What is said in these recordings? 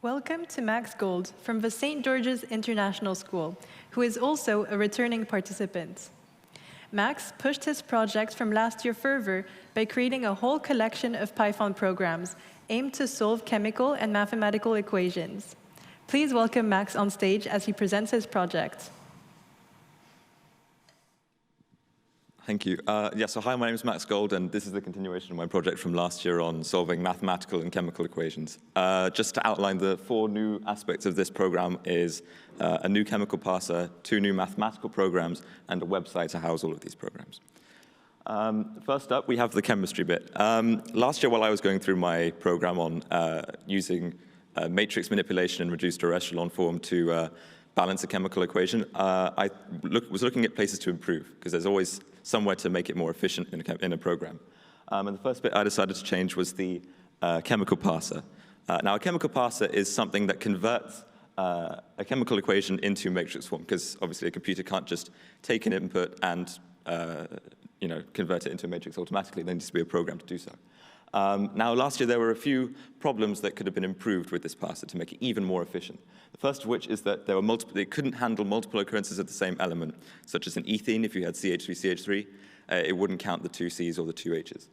Welcome to Max Gold from the St. George's International School, who is also a returning participant. Max pushed his project from last year further by creating a whole collection of Python programs aimed to solve chemical and mathematical equations. Please welcome Max on stage as he presents his project. Thank you. So hi, my name is Max Gold, and this is the continuation of my project from last year on solving mathematical and chemical equations. Just to outline, the 4 new aspects of this program is a new chemical parser, 2 new mathematical programs, and a website to house all of these programs. First up, we have the chemistry bit. Last year, while I was going through my program on using matrix manipulation in reduced or echelon form to balance a chemical equation, I was looking at places to improve, because there's always somewhere to make it more efficient in a program. And the first bit I decided to change was the chemical parser. Now, a chemical parser is something that converts a chemical equation into matrix form, because obviously a computer can't just take an input and convert it into a matrix automatically. There needs to be a program to do so. Now, last year, there were a few problems that could have been improved with this parser to make it even more efficient. The first of which is that they couldn't handle multiple occurrences of the same element, such as an ethene. If you had CH3CH3, it wouldn't count the 2 C's or the 2 H's.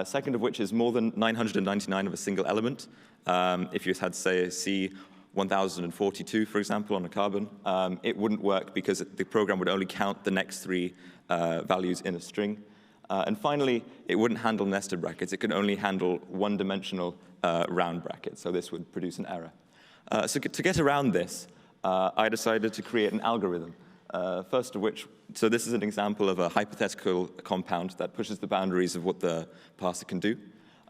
Second of which is more than 999 of a single element. If you had, say, a C1042, for example, on a carbon, it wouldn't work because the program would only count the next 3 values in a string. And finally, it wouldn't handle nested brackets. It could only handle one-dimensional round brackets, so this would produce an error. So to get around this, I decided to create an algorithm. First of which, so this is an example of a hypothetical compound that pushes the boundaries of what the parser can do.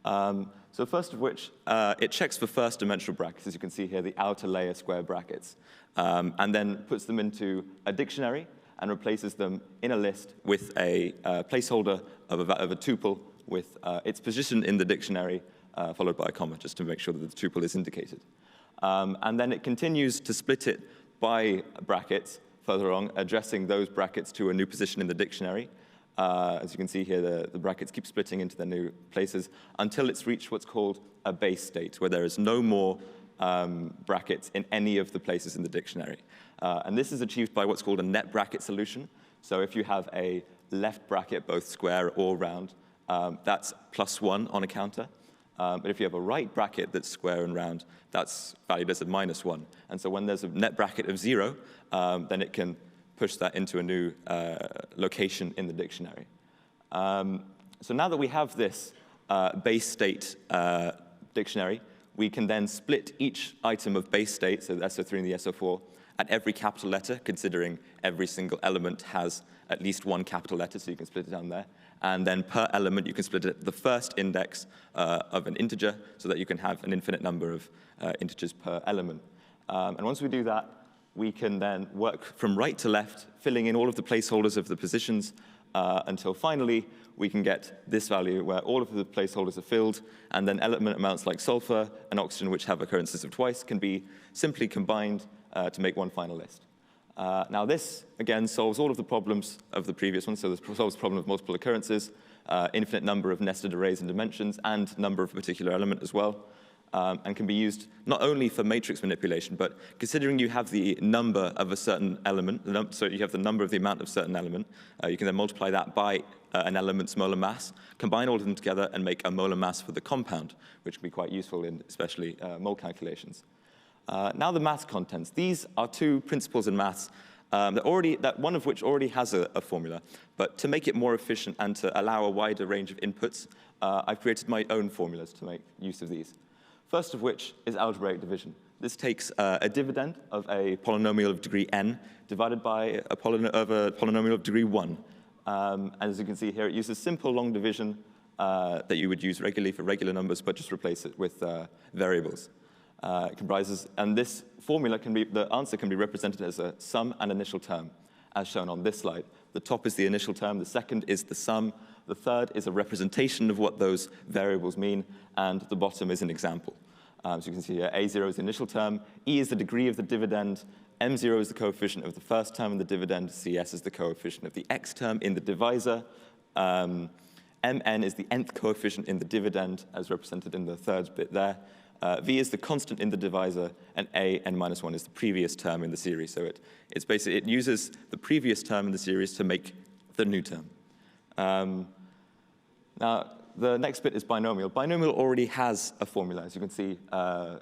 So first of which, it checks for first-dimensional brackets, as you can see here, the outer layer square brackets, and then puts them into a dictionary and replaces them in a list with a placeholder of a tuple with its position in the dictionary, followed by a comma, just to make sure that the tuple is indicated. And then it continues to split it by brackets further on, addressing those brackets to a new position in the dictionary. As you can see here, the brackets keep splitting into their new places until it's reached what's called a base state, where there is no more brackets in any of the places in the dictionary. And this is achieved by what's called a net bracket solution. So if you have a left bracket, both square or round, that's +1 on a counter. But if you have a right bracket that's square and round, that's valued as a -1. And so when there's a net bracket of 0, then it can push that into a new location in the dictionary. So now that we have this base state dictionary, we can then split each item of base state, so the SO3 and the SO4, at every capital letter, considering every single element has at least 1 capital letter, so you can split it down there. And then per element, you can split it at the first index of an integer, so that you can have an infinite number of integers per element. And once we do that, we can then work from right to left, filling in all of the placeholders of the positions, until finally we can get this value where all of the placeholders are filled, and then element amounts like sulfur and oxygen, which have occurrences of twice, can be simply combined to make one final list. Now this, again, solves all of the problems of the previous one. So this solves the problem of multiple occurrences, infinite number of nested arrays and dimensions, and number of a particular element as well, and can be used not only for matrix manipulation, but considering you have the number of a certain element, so you have the number of the amount of certain element, you can then multiply that by an element's molar mass, combine all of them together, and make a molar mass for the compound, which can be quite useful in especially mole calculations. Now the math contents. These are 2 principles in maths, one of which already has a formula. But to make it more efficient and to allow a wider range of inputs, I've created my own formulas to make use of these. First of which is algebraic division. This takes a dividend of a polynomial of degree n divided by a polynomial of degree 1. And as you can see here, it uses simple long division that you would use regularly for regular numbers, but just replace it with variables. It comprises, and this formula the answer can be represented as a sum and initial term, as shown on this slide. The top is the initial term, the second is the sum, the third is a representation of what those variables mean, and the bottom is an example. So you can see here, A0 is the initial term, E is the degree of the dividend, M0 is the coefficient of the first term in the dividend, CS is the coefficient of the X term in the divisor, Mn is the nth coefficient in the dividend, as represented in the third bit there, V is the constant in the divisor, and A, n-1 is the previous term in the series. So it's basically, it uses the previous term in the series to make the new term. Now, the next bit is binomial. Binomial already has a formula. As you can see,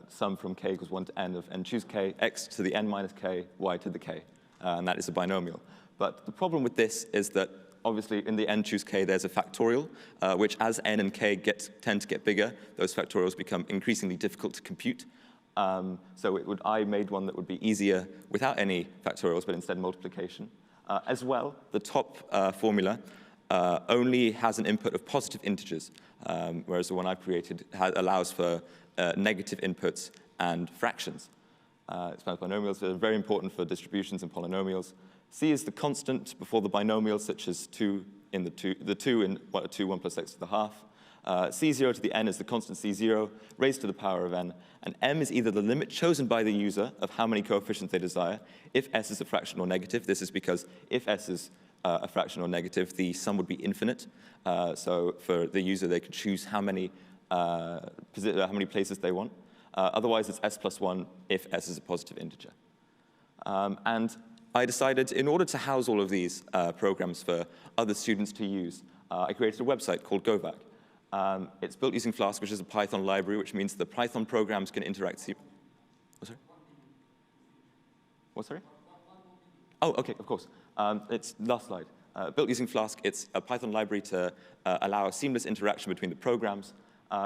sum from k equals 1 to n of n choose k, x to the n minus k, y to the k. And that is a binomial. But the problem with this is that obviously, in the n choose k, there's a factorial, which as n and k tend to get bigger, those factorials become increasingly difficult to compute. So I made one that would be easier without any factorials, but instead multiplication. As well, the top formula only has an input of positive integers, whereas the one I've created allows for negative inputs and fractions. Expands binomials are very important for distributions and polynomials. C is the constant before the binomial, such as 2 in the 2 in 1 plus x to the half. C0 to the n is the constant C0 raised to the power of n. And m is either the limit chosen by the user of how many coefficients they desire. If s is a fraction or negative, this is because if s is a fraction or negative, the sum would be infinite. So for the user, they could choose how many places they want. Otherwise, it's s plus 1 if s is a positive integer. And I decided, in order to house all of these programs for other students to use, I created a website called GoVac. It's built using Flask, which is a Python library, which means the Python programs can interact. What, sorry? What, sorry? Oh, OK, of course. It's last slide. Built using Flask, it's a Python library to allow seamless interaction between the programs.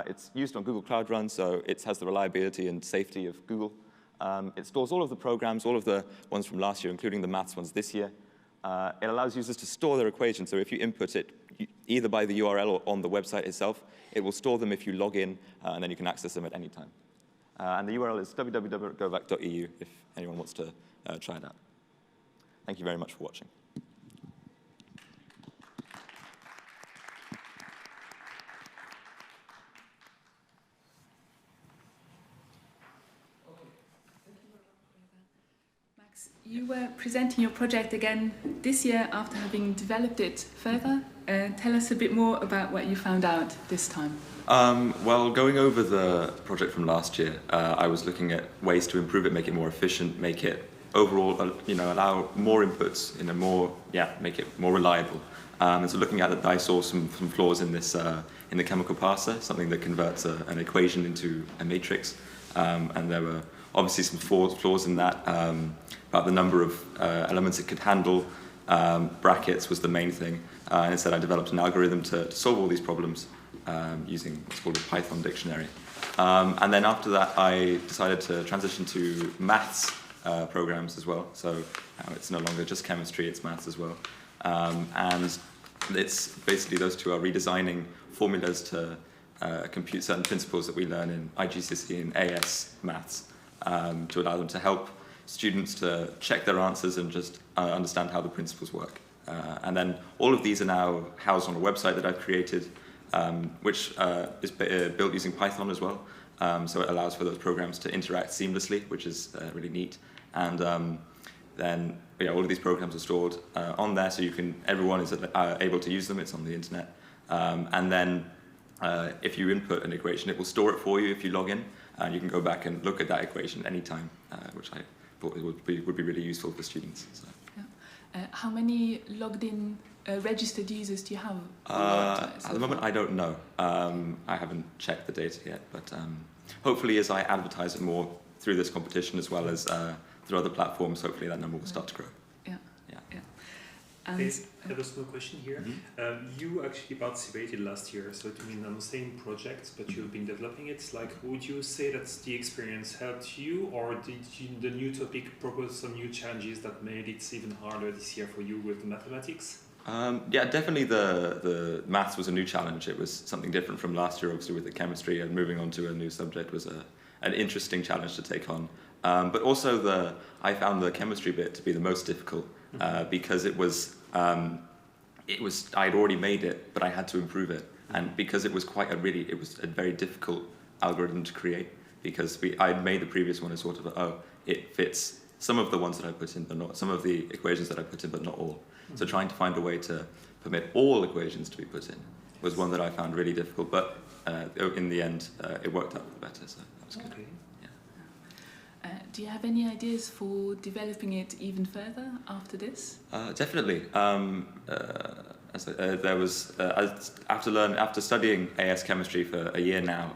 It's used on Google Cloud Run, so it has the reliability and safety of Google. It stores all of the programs, all of the ones from last year, including the maths ones this year. It allows users to store their equations. So if you input it either by the URL or on the website itself, it will store them if you log in, and then you can access them at any time. And the URL is www.govac.eu if anyone wants to try it out. Thank you very much for watching. You were presenting your project again this year after having developed it further. Tell us a bit more about what you found out this time. Well, going over the project from last year, I was looking at ways to improve it, make it more efficient, make it overall, allow more inputs in a more, make it more reliable. And so looking at it, I saw some flaws in this, in the chemical parser, something that converts an equation into a matrix. And there were obviously some flaws in that, about the number of elements it could handle. Brackets was the main thing. And instead, I developed an algorithm to solve all these problems using what's called a Python dictionary. And then after that, I decided to transition to maths programs as well. So now it's no longer just chemistry, it's maths as well. And it's basically those two are redesigning formulas to compute certain principles that we learn in IGCSE and AS maths to allow them to help students to check their answers and just understand how the principles work. And then all of these are now housed on a website that I've created, which is built using Python as well. So it allows for those programs to interact seamlessly, which is really neat. And then all of these programs are stored on there, so everyone is able to use them. It's on the internet. And then if you input an equation, it will store it for you if you log in, and you can go back and look at that equation anytime, which I thought would be really useful for students. So. Yeah. How many logged in registered users do you have? At the moment, I don't know. I haven't checked the data yet, but hopefully as I advertise it more through this competition as well as through other platforms, hopefully that number will start to grow. Yeah. I have a small question here. You actually participated last year, so it means on the same project, but you've been developing it. Like, would you say that the experience helped you, or did the new topic propose some new challenges that made it even harder this year for you with the mathematics? Yeah, definitely the maths was a new challenge. It was something different from last year, obviously, with the chemistry, and moving on to a new subject was an interesting challenge to take on. But also I found the chemistry bit to be the most difficult because it was I'd already made it, but I had to improve it, and because it was it was a very difficult algorithm to create, because I'd made the previous one as sort of it fits some of the ones that I put in, but not some of the equations that I put in, but not all. So trying to find a way to permit all equations to be put in was one that I found really difficult, but in the end, it worked out better, so that was good. Okay. Do you have any ideas for developing it even further after this? Definitely. There was after studying AS chemistry for a year now,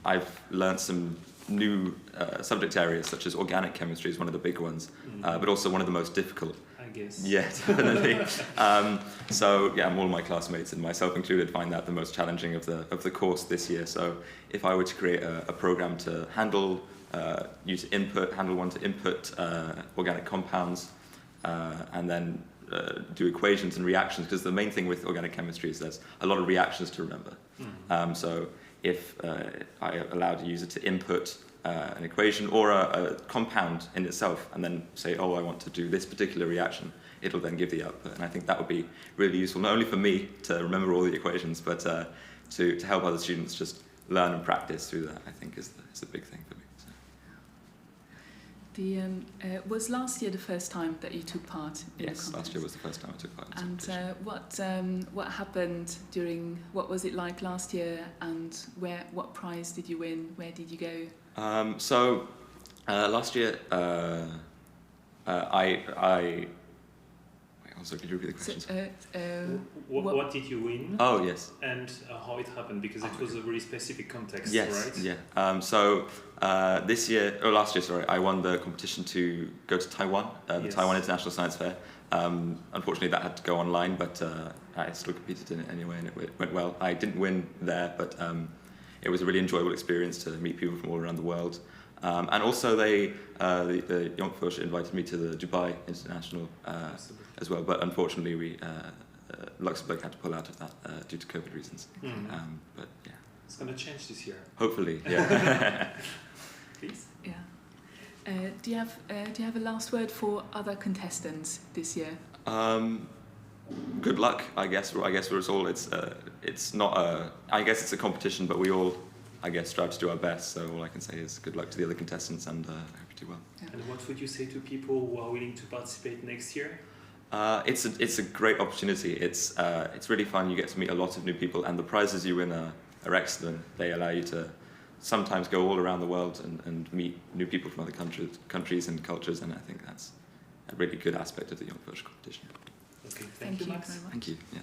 I've learned some new subject areas, such as organic chemistry is one of the big ones, but also one of the most difficult. I guess. Yeah, definitely. So yeah, all my classmates and myself included find that the most challenging of the course this year. So if I were to create a program to handle organic compounds, and then do equations and reactions, because the main thing with organic chemistry is there's a lot of reactions to remember. So if I allowed a user to input an equation or a compound in itself and then say, oh, I want to do this particular reaction, it'll then give the output. And I think that would be really useful, not only for me to remember all the equations, but to help other students just learn and practice through that, I think is the big thing for me. So. Was last year the first time that you took part in the contest? Yes, last year was the first time I took part in the competition. What happened what was it like last year, and what prize did you win? Where did you go? So last year Also, could you repeat the question? What did you win? Oh, yes. And how it happened, because it was a really specific context, yes, right? Yeah. Last year, sorry, I won the competition to go to Taiwan, the Taiwan International Science Fair. Unfortunately, that had to go online, but I still competed in it anyway, and it went well. I didn't win there, but it was a really enjoyable experience to meet people from all around the world. And also, the Jonk Fuerscher invited me to the Dubai International as well, but unfortunately, Luxembourg had to pull out of that due to COVID reasons. Mm-hmm. But yeah, it's going to change this year. Hopefully, yeah. Please. Yeah. Do you have a last word for other contestants this year? Good luck, I guess. For us all, it's not a. I guess it's a competition, but we all, I guess, strive to do our best. So all I can say is good luck to the other contestants, and I hope you do well. Yeah. And what would you say to people who are willing to participate next year? It's a great opportunity. It's really fun. You get to meet a lot of new people, and the prizes you win are excellent. They allow you to sometimes go all around the world and meet new people from other countries and cultures, and I think that's a really good aspect of the Jonk Fuerscher competition. Okay, thank you, Max. Very much. Thank you. Yeah.